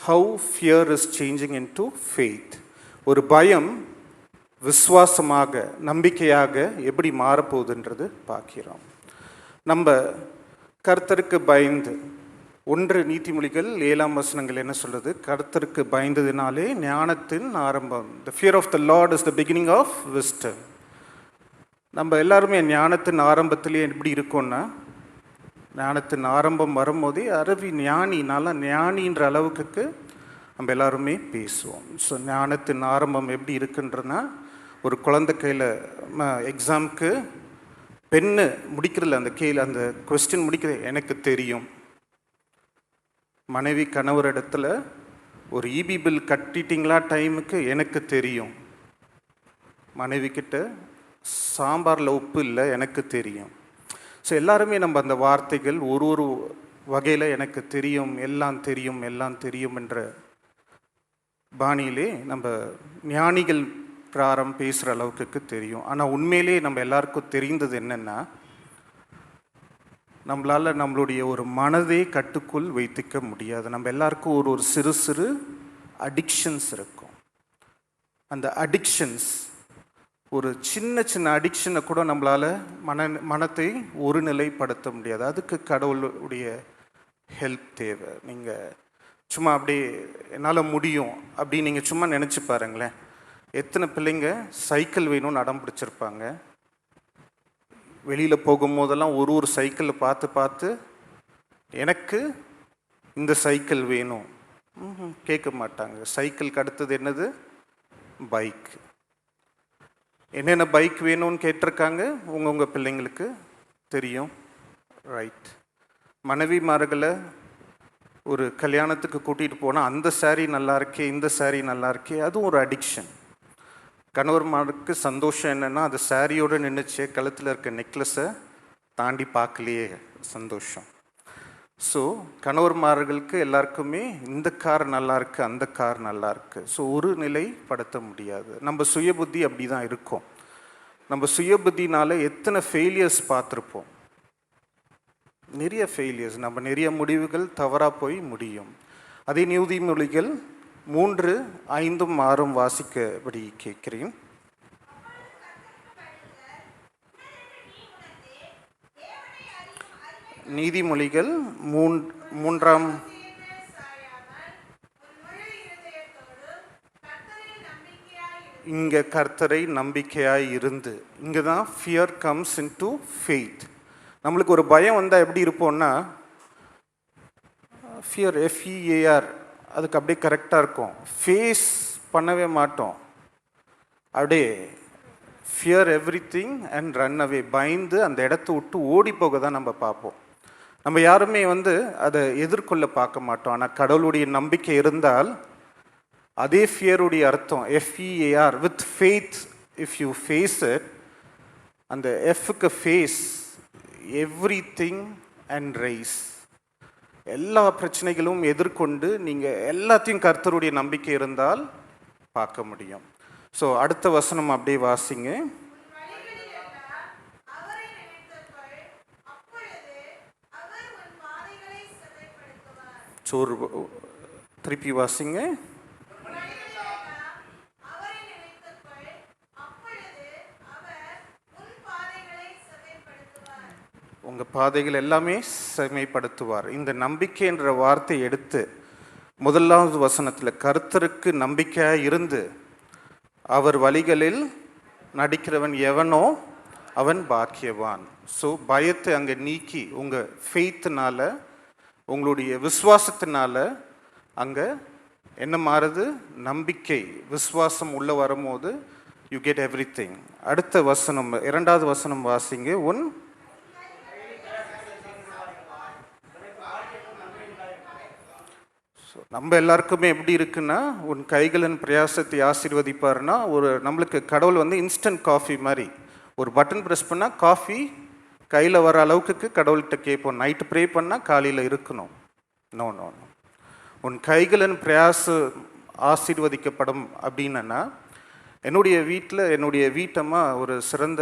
how fear is changing into faith. ஒரு பயம் விசுவாசமாக, நம்பிக்கையாக எப்படி மாறப்போகுதுன்றது பார்க்கிறோம். நம்ம கர்த்தருக்கு பயந்து, 1 நீதிமொழிகள் 7ஆம் வசனங்கள் என்ன சொல்றது? கர்த்தருக்கு பயந்ததினாலே ஞானத்தின் ஆரம்பம். The fear of the Lord is the beginning of wisdom. நம்ம எல்லாருமே ஞானத்தின் ஆரம்பத்திலே எப்படி இருக்கோம்னா, ஞானத்தின் ஆரம்பம் வரும்போதே ஞானினால ஞானின்ற அளவுக்கு நம்ம எல்லாருமே பேசுவோம். ஸோ ஞானத்தின் ஆரம்பம் எப்படி இருக்குன்றனா, ஒரு குழந்தை கையில் எக்ஸாமுக்கு பெண்ணு முடிக்கிறதில்ல, அந்த கொஸ்டின் முடிக்கிறது எனக்கு தெரியும். மனைவி கணவர் இடத்துல ஒரு இபி பில் கட்டிட்டீங்களா டைமுக்கு எனக்கு தெரியும். மனைவி கிட்ட சாம்பாரில் உப்பு இல்லை எனக்கு தெரியும். ஸோ எல்லாருமே நம்ம அந்த வார்த்தைகள் ஒரு வகையில் எனக்கு தெரியும், எல்லாம் தெரியும், எல்லாம் தெரியும் என்ற பாணியிலே நம்ம ஞானிகள் பிராரம் பேசுகிற அளவுக்கு தெரியும். ஆனால் உண்மையிலே நம்ம எல்லாருக்கும் தெரிந்தது என்னென்னா, நம்மளால் நம்மளுடைய ஒரு மனதை கட்டுக்குள் வைத்துக்க முடியாது. நம்ம எல்லாருக்கும் ஒரு சிறு சிறு அடிக்ஷன்ஸ் இருக்கும். அந்த அடிக்ஷன்ஸ், ஒரு சின்ன அடிக்ஷனை கூட நம்மளால் மனத்தை ஒருநிலைப்படுத்த முடியாது. அதுக்கு கடவுளுடைய ஹெல்ப் தேவை. நீங்கள் சும்மா அப்படி என்னால் முடியும் அப்படின்னு நீங்கள் சும்மா நினச்சி பாருங்களேன். எத்தனை பிள்ளைங்க சைக்கிள் வேணும்னு அடம் பிடிச்சிருப்பாங்க. வெளியில் போகும்போதெல்லாம் ஒரு சைக்கிளை பார்த்து எனக்கு இந்த சைக்கிள் வேணும் கேட்க மாட்டாங்க. சைக்கிளுக்கு அடுத்தது என்னது? பைக். என்னென்ன பைக் வேணும்னு கேட்டிருக்காங்க உங்கள் பிள்ளைங்களுக்கு தெரியும், ரைட்? மனைவிமார்களை ஒரு கல்யாணத்துக்கு கூட்டிகிட்டு போனால் அந்த சாரீ நல்லா இருக்கே, இந்த சாரீ நல்லா இருக்கே, அதுவும் ஒரு அடிக்ஷன். கணவர்மாருக்கு சந்தோஷம் என்னென்னா, அது சாரியோடு நின்றுச்சே, கழுத்தில் இருக்க நெக்லஸை தாண்டி பார்க்கலையே சந்தோஷம். ஸோ கணவர்மார்களுக்கு எல்லாருக்குமே இந்த கார் நல்லா இருக்குது, அந்த கார் நல்லா இருக்குது. ஸோ ஒரு நிலைப்படுத்த முடியாது. நம்ம சுய புத்தி அப்படி தான் இருக்கும். நம்ம சுய புத்தினால எத்தனை ஃபெயிலியர்ஸ் பார்த்துருப்போம், நிறைய ஃபெயிலியர்ஸ். நம்ம நிறைய முடிவுகள் தவறாக போய் முடியும். அதே நீதிமொழிகள் 3, 5, 6 வாசிக்கபடி கேட்கிறேன். நீதிமொழிகள் 3ஆம் இங்கே கர்த்தரை நம்பிக்கையாய் இருந்து, இங்கே தான் ஃபியர் கம்ஸ் இன்டு ஃபெய்த். நம்மளுக்கு ஒரு பயம் வந்தால் எப்படி இருப்போம்னா, ஃபியர் FEAR அதுக்கு அப்படியே கரெக்டாக இருக்கும். ஃபேஸ் பண்ணவே மாட்டோம். அப்படியே fear everything and run away, பயந்து அந்த இடத்த விட்டு ஓடி போக தான் நம்ம பார்ப்போம். நம்ம யாருமே அதை எதிர்கொள்ள பார்க்க மாட்டோம். ஆனால் கடவுளுடைய நம்பிக்கை இருந்தால் அதே ஃபியருடைய அர்த்தம் FEAR with faith. If you face it, அந்த எஃப்க்கு ஃபேஸ் எவ்ரிதிங் அண்ட் ரைஸ், எல்லா பிரச்சனைகளும் எதிர்கொண்டு நீங்கள் எல்லாத்தையும் கர்த்தருடைய நம்பிக்கை இருந்தால் பார்க்க முடியும். ஸோ அடுத்த வசனம் அப்படியே வாசிங்க. சோறு திருப்பி வாசிங்க. உங்கள் பாதைகள் எல்லாமே செம்மைப்படுத்துவார். இந்த நம்பிக்கை என்ற வார்த்தை எடுத்து 1வது வசனத்தில் கர்த்தருக்கு நம்பிக்கையாக இருந்து அவர் வழிகளில் நடிக்கிறவன் எவனோ அவன் பாக்கியவான். ஸோ பயத்தை அங்கே நீக்கி உங்கள் ஃபெய்த்தினால, உங்களுடைய விசுவாசத்தினால அங்கே என்ன மாறுது? நம்பிக்கை, விசுவாசம் உள்ளே வரும்போது யூ கெட் எவ்ரிதிங். அடுத்த வசனம் 2வது வசனம் வாசிங்க. நம்ம எல்லாருக்குமே எப்படி இருக்குன்னா, உன் கைகளின் பிரயாசத்தை ஆசீர்வதிப்பார்னா, நம்மளுக்கு கடவுள் இன்ஸ்டன்ட் காஃபி மாதிரி, ஒரு பட்டன் ப்ரெஸ் பண்ணால் காஃபி கையில் வர அளவுக்கு கடவுள்கிட்ட கேட்போம். நைட்டு ப்ரே பண்ணால் காலையில் இருக்கணும். No no no. உன் கைகளின் பிரயாச ஆசீர்வதிக்கப்படும் அப்படின்னா, என்னுடைய வீட்டம்மா ஒரு சிறந்த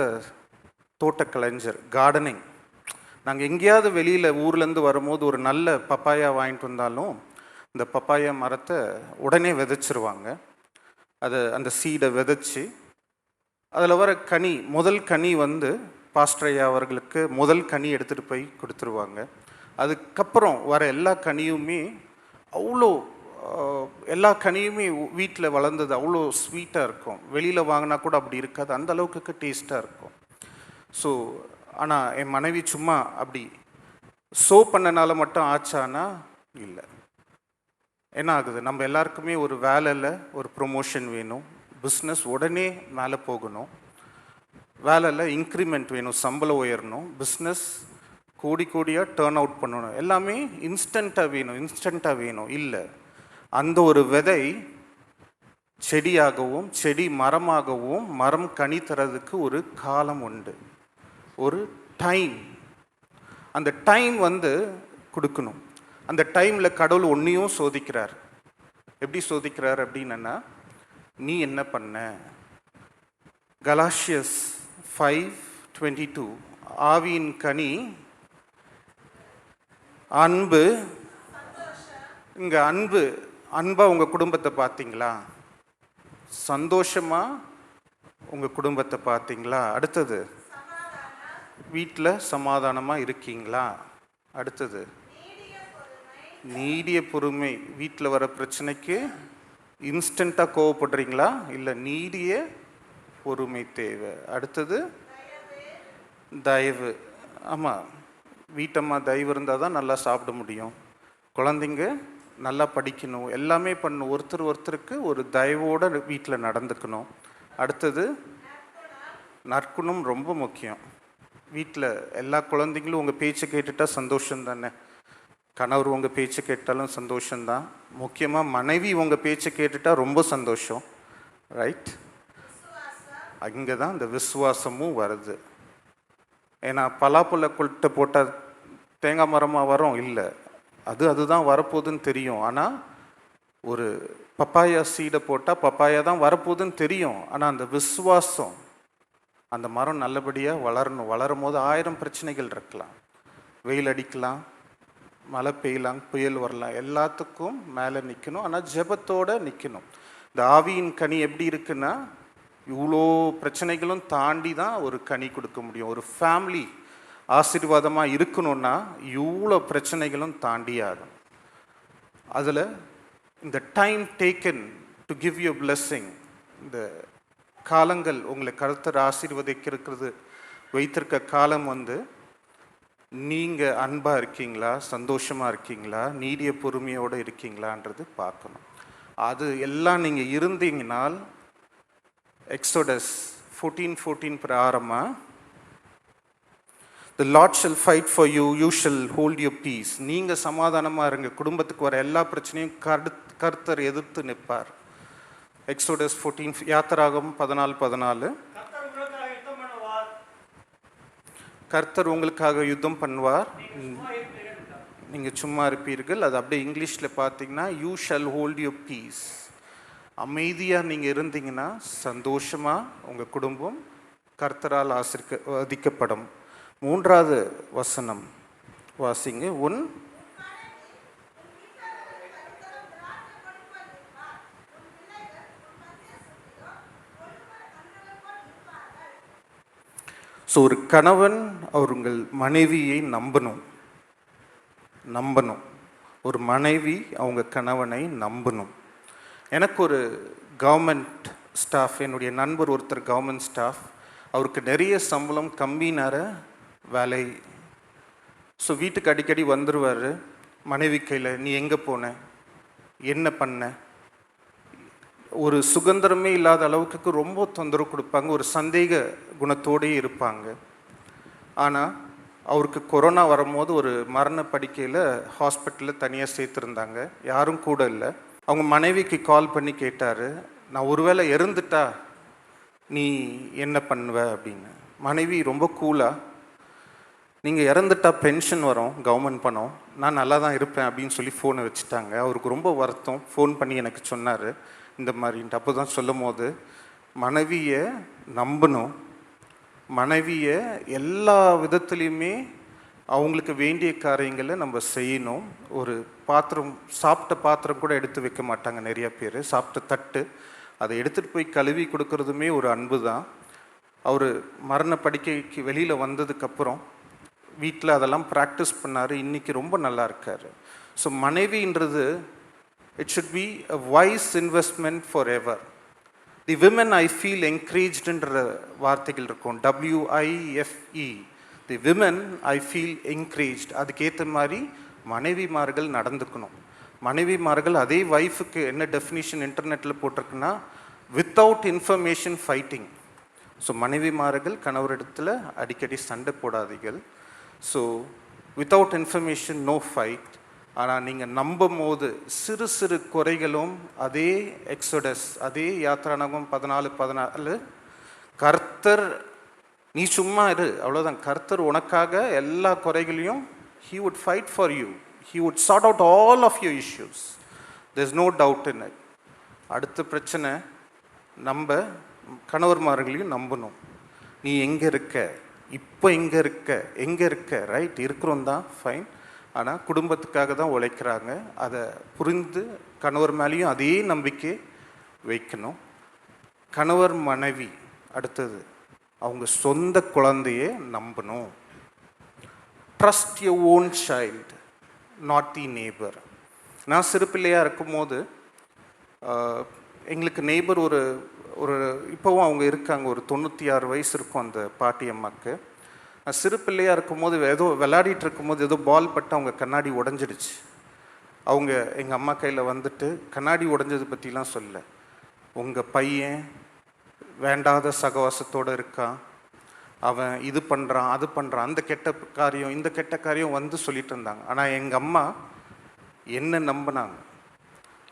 தோட்டக்கலைஞர், கார்டனிங். நாங்கள் எங்கேயாவது வெளியில் ஊர்லேருந்து வரும்போது ஒரு நல்ல பப்பாயா வாங்கிட்டு வந்தாலும் இந்த பப்பாயா மரத்தை உடனே விதைச்சிருவாங்க. அந்த சீடை விதைச்சி அதில் வர கனி, முதல் கனி பாஸ்டர் ஐயா அவர்களுக்கு முதல் கனி எடுத்துகிட்டு போய் கொடுத்துருவாங்க. அதுக்கப்புறம் வர எல்லா கனியுமே அவ்வளோ எல்லா கனியுமே வீட்டில் வளர்ந்தது அவ்வளோ ஸ்வீட்டாக இருக்கும். வெளியில் வாங்கினா கூட அப்படி இருக்காது, அந்த அளவுக்கு டேஸ்ட்டாக இருக்கும். ஸோ ஆனால் என் மனைவி சும்மா அப்படி ஷோ பண்ணனால மட்டும் ஆச்சானா இல்லை. என்ன ஆகுது, நம்ம எல்லாருக்குமே ஒரு வேலையில் ஒரு ப்ரொமோஷன் வேணும், பிஸ்னஸ் உடனே மேலே போகணும், வேலையில் இன்க்ரிமெண்ட் வேணும், சம்பளம் உயரணும், பிஸ்னஸ் கோடியாக டேர்ன் அவுட் பண்ணணும், எல்லாமே இன்ஸ்டண்ட்டாக வேணும். இல்லை, அந்த ஒரு விதை செடியாகவும் செடி மரமாகவும் மரம் கனி தரதுக்கு ஒரு காலம் உண்டு, ஒரு டைம். அந்த டைம் கொடுக்கணும். அந்த டைமில் கடவுள் ஒன்றையும் சோதிக்கிறார். எப்படி சோதிக்கிறார் அப்படின்னா, நீ என்ன பண்ண? கலாஷியஸ் 5:22 ஆவியின் கனி அன்பு. இங்கே அன்பா உங்கள் குடும்பத்தை பார்த்தீங்களா? சந்தோஷமா உங்கள் குடும்பத்தை பார்த்தீங்களா? அடுத்தது, வீட்டில் சமாதானமாக இருக்கீங்களா? அடுத்தது, நீடிய பொறுமை. வீட்டில் வர பிரச்சனைக்கு இன்ஸ்டண்ட்டாக கோவப்படுறீங்களா? இல்லை, நீடிய பொறுமை தேவை. அடுத்தது, தயவு. ஆமாம், வீட்டம்மா தயவு இருந்தால் தான் நல்லா சாப்பிட முடியும், குழந்தைங்க நல்லா படிக்கணும், எல்லாமே பண்ணணும். ஒருத்தருக்கு ஒரு தயவோடு வீட்டில் நடந்துக்கணும். அடுத்தது, நற்குணம் ரொம்ப முக்கியம். வீட்டில் எல்லா குழந்தைங்களும் உங்கள் பேச்சை கேட்டுட்டா சந்தோஷம் தானே. கணவர் உங்கள் பேச்சை கேட்டாலும் சந்தோஷம்தான். முக்கியமாக மனைவி உங்கள் பேச்சை கேட்டுட்டா ரொம்ப சந்தோஷம், ரைட்? அங்கே தான் இந்த விசுவாசமும் வருது. ஏன்னா பலாப்பழ கொட்டை போட்டால் தேங்காய் மரமாக வரும்? இல்லை, அதுதான் வரப்போகுதுன்னு தெரியும். ஆனால் ஒரு பப்பாயா சீடை போட்டால் பப்பாயா தான் வரப்போகுதுன்னு தெரியும். ஆனால் அந்த விசுவாசம், அந்த மரம் நல்லபடியாக வளரணும். வளரும் போது 1000 பிரச்சனைகள் இருக்கலாம், வெயில் அடிக்கலாம், மழை பெய்யலாம், புயல் வரலாம், எல்லாத்துக்கும் மேலே நிற்கணும். ஆனால் ஜெபத்தோடு நிற்கணும். இந்த ஆவியின் கனி எப்படி இருக்குன்னா, இவ்வளோ பிரச்சனைகளும் தாண்டி தான் ஒரு கனி கொடுக்க முடியும். ஒரு ஃபேமிலி ஆசீர்வாதமாக இருக்கணும்னா இவ்வளோ பிரச்சனைகளும் தாண்டி ஆகும். அதில் இந்த time taken to give you blessing, இந்த காலங்கள் உங்களை கர்த்தர் ஆசீர்வதிக்கிறது வைத்திருக்க காலம் நீங்கள் அன்பாக இருக்கீங்களா, சந்தோஷமாக இருக்கீங்களா, நீடிய பொறுமையோடு இருக்கீங்களான்றது பார்க்கணும். அது எல்லாம் நீங்கள் இருந்தீங்கனால் எக்ஸோடஸ் 14:14 பிரகாரமாக, The Lord shall fight for you, you shall hold your peace. நீங்கள் சமாதானமாக இருங்க, குடும்பத்துக்கு வர எல்லா பிரச்சனையும் கர்த்தர் எதிர்த்து நிற்பார். எக்ஸோடஸ் 14, யாத்திராகமம் 14:14. கர்த்தர் உங்களுக்காக யுத்தம் பண்ணுவார், நீங்கள் சும்மா இருப்பீர்கள். அது அப்படியே இங்கிலீஷில் பார்த்தீங்கன்னா, you shall hold your peace. அமைதியாக நீங்கள் இருந்தீங்கன்னா சந்தோஷமாக உங்கள் குடும்பம் கர்த்தரால் ஆசீர்வதிக்கப்படும். 3வது வசனம் வாசிங்க. ஸோ ஒரு கணவன் அவர்கள் மனைவியை நம்பணும். ஒரு மனைவி அவங்க கணவனை நம்பணும். எனக்கு ஒரு கவர்மெண்ட் ஸ்டாஃப், என்னுடைய நண்பர் ஒருத்தர் கவர்மெண்ட் ஸ்டாஃப், அவருக்கு நிறைய சம்பளம், கம்மி நேர வேலை. ஸோ வீட்டுக்கு அடிக்கடி வந்துடுவார். மனைவி கையில் நீ எங்கே போன, என்ன பண்ண, ஒரு சுதந்திரமே இல்லாத அளவுக்கு ரொம்ப தொந்தரவு கொடுப்பாங்க. ஒரு சந்தேக குணத்தோடே இருப்பாங்க. ஆனால் அவருக்கு கொரோனா வரும்போது ஒரு மரண படுக்கையில் ஹாஸ்பிட்டலில் தனியாக சேர்த்துருந்தாங்க, யாரும் கூட இல்லை. அவங்க மனைவிக்கு கால் பண்ணி கேட்டார், நான் ஒருவேளை இறந்துட்டா நீ என்ன பண்ணுவ அப்படின்னு. மனைவி ரொம்ப கூலாக, நீங்கள் இறந்துட்டா பென்ஷன் வரும், கவர்மெண்ட் பணம், நான் நல்லா தான் இருப்பேன் அப்படின்னு சொல்லி ஃபோனை வச்சுட்டாங்க. அவருக்கு ரொம்ப வருத்தம். ஃபோன் பண்ணி எனக்கு சொன்னார் இந்த மாதிரின்ட்டு. அப்போ தான் சொல்லும் போது, மனைவியை நம்பணும், மனைவியை எல்லா விதத்துலேயுமே அவங்களுக்கு வேண்டிய காரியங்களை நம்ம செய்யணும். ஒரு பாத்திரம், சாப்பிட்ட பாத்திரம் கூட எடுத்து வைக்க மாட்டாங்க நிறைய பேர். சாப்பிட்ட தட்டு அதை எடுத்துகிட்டு போய் கழுவி கொடுக்கறதுமே ஒரு அன்பு தான். அவர் மரண படுக்கைக்கு வெளியில் வந்ததுக்கப்புறம் வீட்டில் அதெல்லாம் ப்ராக்டிஸ் பண்ணார். இன்றைக்கி ரொம்ப நல்லா இருக்கார். ஸோ மனைவின்றது it should be a wise investment forever. The women I feel என்கரேஜ்டுன்ற வார்த்தைகள் இருக்கும், WIFE. The women I feel encouraged. அதுக்கேற்ற மாதிரி மனைவிமார்கள் நடந்துக்கணும். மனைவிமார்கள் அதே வைஃபுக்கு என்ன டெஃபினிஷன் இன்டர்நெட்டில் போட்டிருக்குன்னா, வித்தவுட் இன்ஃபர்மேஷன் ஃபைட்டிங். ஸோ மனைவிமார்கள் கணவரிடத்தில் அடிக்கடி சண்டை போடாதீர்கள். So without information no fight. ஆனால் நீங்கள் நம்பும் போது சிறு சிறு குறைகளும் அதே எக்ஸோடஸ், அதே யாத்ரானாகமம் 14:14 கர்த்தர் நீ சும்மா இரு, அவ்வளோதான். கர்த்தர் உனக்காக எல்லா குறைகளையும் he would fight for you. He would sort out all of your issues. There's no doubt in it. அடுத்த பிரச்சனை, நம்ம கணவர்மார்களையும் நம்பணும். நீ எங்கே இருக்க, இப்போ எங்கே இருக்க ரைட், இருக்கிறோம் தான் ஃபைன். ஆனால் குடும்பத்துக்காக தான் உழைக்கிறாங்க. அதை புரிந்து கணவர் மேலேயும் அதே நம்பிக்கை வைக்கணும். கணவர் மனைவி அடுத்தது அவங்க சொந்த குழந்தையே நம்பணும். Trust your own child, not the neighbour. நான் சிறு பிள்ளையாக இருக்கும்போது எங்களுக்கு நெய்பர் ஒரு இப்போவும் அவங்க இருக்காங்க, ஒரு 96 வயசு இருக்கும் அந்த பாட்டி அம்மாவுக்கு. நான் சிறு பிள்ளையாக இருக்கும்போது ஏதோ விளையாடிட்டு இருக்கும்போது ஏதோ பால் பட்டு அவங்க கண்ணாடி உடஞ்சிடுச்சு. அவங்க எங்கள் அம்மா கையில் வந்துட்டு கண்ணாடி உடஞ்சது பற்றிலாம் சொல்ல, உங்கள் பையன் வேண்டாத சகவாசத்தோடு இருக்கான், அவன் இது பண்ணுறான் அது பண்ணுறான், அந்த கெட்ட காரியம் இந்த கெட்ட காரியம் வந்து சொல்லிட்டு இருந்தாங்க. ஆனால் எங்கள் அம்மா என்ன நம்பினாங்க,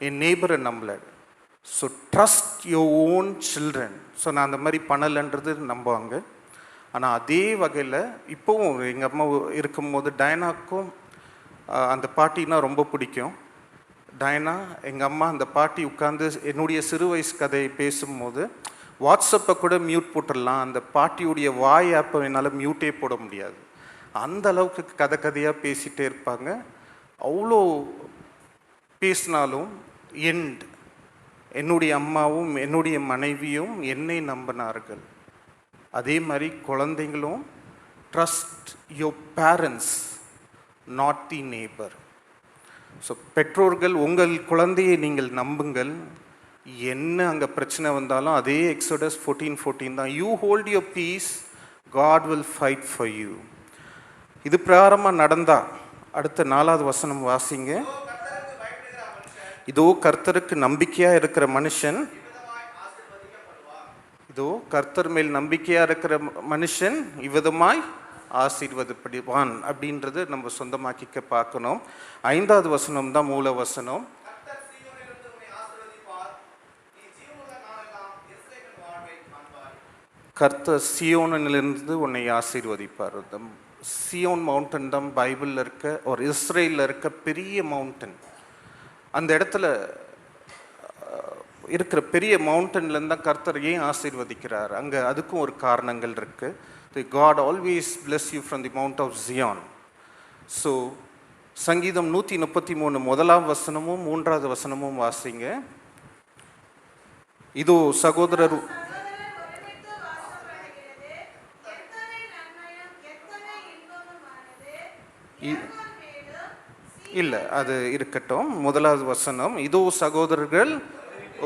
என் நெய்பரை நம்பலை. So trust your own children. So நான் அந்த மாதிரி பண்ணலைன்றது நம்புவாங்க. ஆனால் அதே வகையில் இப்போவும் எங்கள் அம்மா இருக்கும்போது டயனாக்கும் அந்த பாட்டினா ரொம்ப பிடிக்கும். டயனா எங்கள் அம்மா அந்த பாட்டி உட்காந்து என்னுடைய சிறு வயசு கதையை பேசும்போது வாட்ஸ்அப்பை கூட மியூட் போட்டுடலாம், அந்த பாட்டியுடைய வாய் ஆப்பை என்னால் மியூட்டே போட முடியாது. அந்த அளவுக்கு கதையாக பேசிகிட்டே இருப்பாங்க. அவ்வளோ பேசினாலும் என்னுடைய அம்மாவும் என்னுடைய மனைவியும் என்னை நம்பினார்கள். அதே மாதிரி குழந்தைங்களும் trust your parents, not the neighbour. So பெற்றோர்கள் உங்கள் குழந்தையை நீங்கள் நம்புங்கள். என்ன அங்கே பிரச்சனை வந்தாலும் அதே எக்ஸோடஸ் 14:14 தான். You hold your peace, God will fight for you. இது பிரகாரமாக நடந்தா அடுத்த 4வது வசனம் வாசிங்க. இதோ கர்த்தருக்கு நம்பிக்கையாக இருக்கிற மனுஷன், இதோ கர்த்தர் மேல் நம்பிக்கையாக இருக்கிற மனுஷன் இவ்விதமாய் ஆசீர்வதிப்படுவான் அப்படின்றது நம்ம சொந்தமாக்கிக்க பார்க்கணும். 5வது வசனம் தான் மூல வசனம். கர்த்தர் சியோனிலிருந்து உன்னை ஆசீர்வதிப்பார். சியோன் மவுண்டன் தான் பைபிளில் இருக்க ஒரு இஸ்ரேலில் இருக்க பெரிய மவுண்டன். அந்த இடத்துல இருக்கிற பெரிய மவுண்டன்லேருந்து தான் கர்த்தர் ஏன் ஆசீர்வதிக்கிறார், அங்கே அதுக்கும் ஒரு காரணங்கள் இருக்குது. The God always bless you from the mount of Zion. So சங்கீதம் 133 முதலாம் வசனமும் 3வது வசனமும் வாசிங்க. இதோ சகோதரர் இல்லை, அது இருக்கட்டும். 1வது வசனம், இதோ சகோதரர்கள்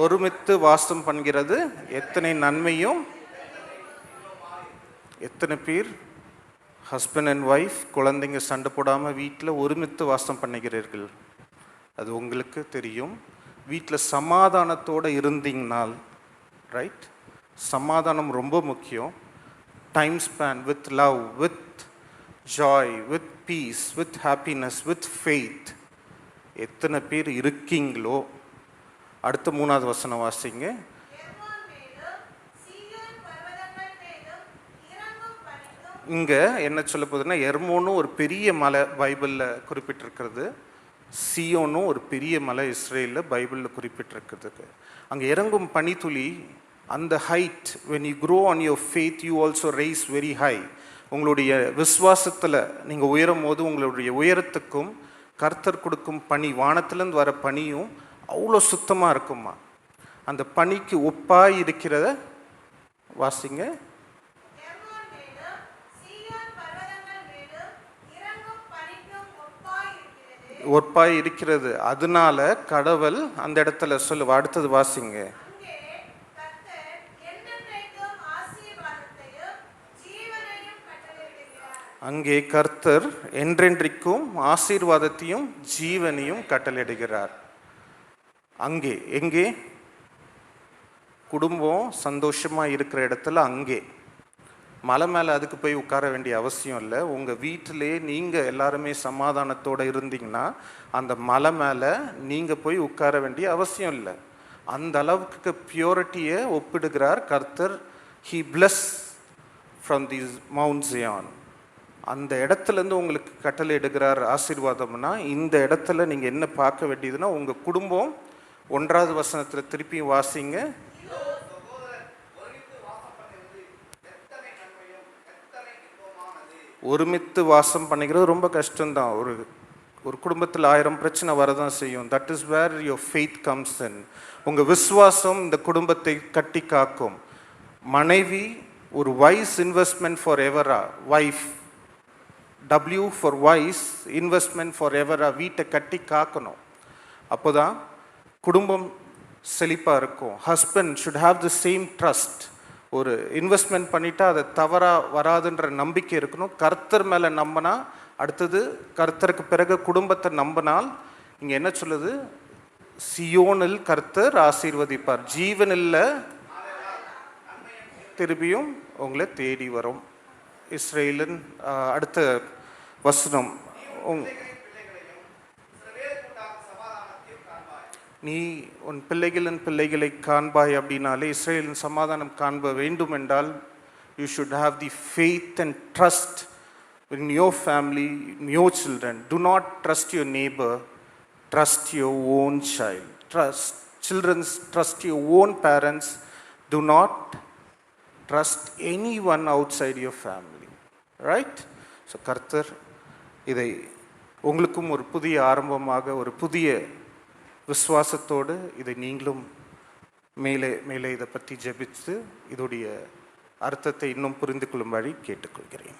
ஒருமித்து வாசம் பண்ணுகிறது எத்தனை நன்மையும். எத்தனை பேர் ஹஸ்பண்ட் அண்ட் ஒய்ஃப் குழந்தைங்க சண்டை போடாமல் வீட்டில் ஒருமித்து வாசம் பண்ணுகிறீர்கள்? அது உங்களுக்கு தெரியும். வீட்டில் சமாதானத்தோடு இருந்தீங்கனால் ரைட், சமாதானம் ரொம்ப முக்கியம். Time span with love, with joy, with peace, with happiness, with faith. எத்தனை பேர் இருக்கீங்களோ? அடுத்த 3வது வசனம் வாசிங்க. இங்கே என்ன சொல்ல போகுதுன்னா, எர்மோனும் ஒரு பெரிய மலை பைபிளில் குறிப்பிட்டிருக்கிறது, சியோனும் ஒரு பெரிய மலை இஸ்ரேலில் பைபிளில் குறிப்பிட்டிருக்கிறது. அங்கே இறங்கும் பனித்துளி, அந்த height, when you grow on your faith you also rise very high. உங்களுடைய விசுவாசத்தில் நீங்கள் உயரும் போது உங்களுடைய உயரத்துக்கும் கர்த்தர் கொடுக்கும் பனி, வானத்திலேருந்து வர பனியும் அவ்வளோ சுத்தமாக இருக்குமா. அந்த பனிக்கு ஒப்பாய் இருக்கிறத வாசிங்க. ஒப்பாய் இருக்கிறது. அதனால கடவுள் அந்த இடத்துல சொல்லுவா. அடுத்தது வாசிங்க. அங்கே கர்த்தர் என்றென்றைக்கும் ஆசீர்வாதத்தையும் ஜீவனையும் கட்டளையிடுகிறார். அங்கே எங்கே? குடும்பம் சந்தோஷமா இருக்கிற இடத்துல அங்கே. மலை மேலே அதுக்கு போய் உட்கார வேண்டிய அவசியம் இல்லை. உங்கள் வீட்டிலே நீங்கள் எல்லாருமே சமாதானத்தோடு இருந்தீங்கன்னா அந்த மலை மேலே நீங்கள் போய் உட்கார வேண்டிய அவசியம் இல்லை. அந்த அளவுக்கு பியூரிட்டியை ஒப்பிடுகிறார் கர்த்தர். He bless from these mount Zion. அந்த இடத்துலேருந்து உங்களுக்கு கட்டளை எடுக்கிறார் ஆசீர்வாதம்னா, இந்த இடத்துல நீங்கள் என்ன பார்க்க வேண்டியதுன்னா உங்கள் குடும்பம். 1வது வசனத்தில் திருப்பி வாசிங்க. ஒருமித்து வாசம் பண்ணிக்கிறது ரொம்ப கஷ்டம்தான். ஒரு குடும்பத்தில் 1000 பிரச்சனை வரதான் செய்யும். That is where your faith comes in. உங்கள் விசுவாசம் இந்த குடும்பத்தை கட்டி காக்கும். மனைவி ஒரு வைஸ் இன்வெஸ்ட்மெண்ட் ஃபார் எவரா. Wife, W for wise, investment for எவரா. வீட்டை கட்டி காக்கணும். அப்போ தான் குடும்பம் செழிப்பாக இருக்கும். Husband should have the same trust. ஒரு இன்வெஸ்ட்மெண்ட் பண்ணிட்டா அதை தவறாக வராதுன்ற நம்பிக்கை இருக்கணும். கர்த்தர் மேலே நம்பினா, அடுத்தது கர்த்தருக்கு பிறகு குடும்பத்தை நம்பினால், இங்கே என்ன சொல்லுது? சியோனில் கர்த்தர் ஆசீர்வதிப்பார், ஜீவனில் திரும்பியும் உங்களை தேடி வரும். இஸ்ரேலின் அடுத்த வசனம். நீ உன் பிள்ளைகளின் பிள்ளைகளை காண்பாய் அப்படின்னாலே, இஸ்ரேலின் சமாதானம் காண்ப வேண்டும் என்றால், you should have the faith and trust in your family, in your children. Do not trust your neighbor, trust your own child. Trust your own parents. Do not trust anyone outside your family. Right? So கர்த்தர் இதை உங்களுக்கும் ஒரு புதிய ஆரம்பமாக, ஒரு புதிய விசுவாசத்தோடு இதை நீங்களும் மேலே இதை பற்றி ஜெபித்து இதோடைய அர்த்தத்தை இன்னும் புரிந்து கொள்ளும்படி கேட்டுக்கொள்கிறேன்.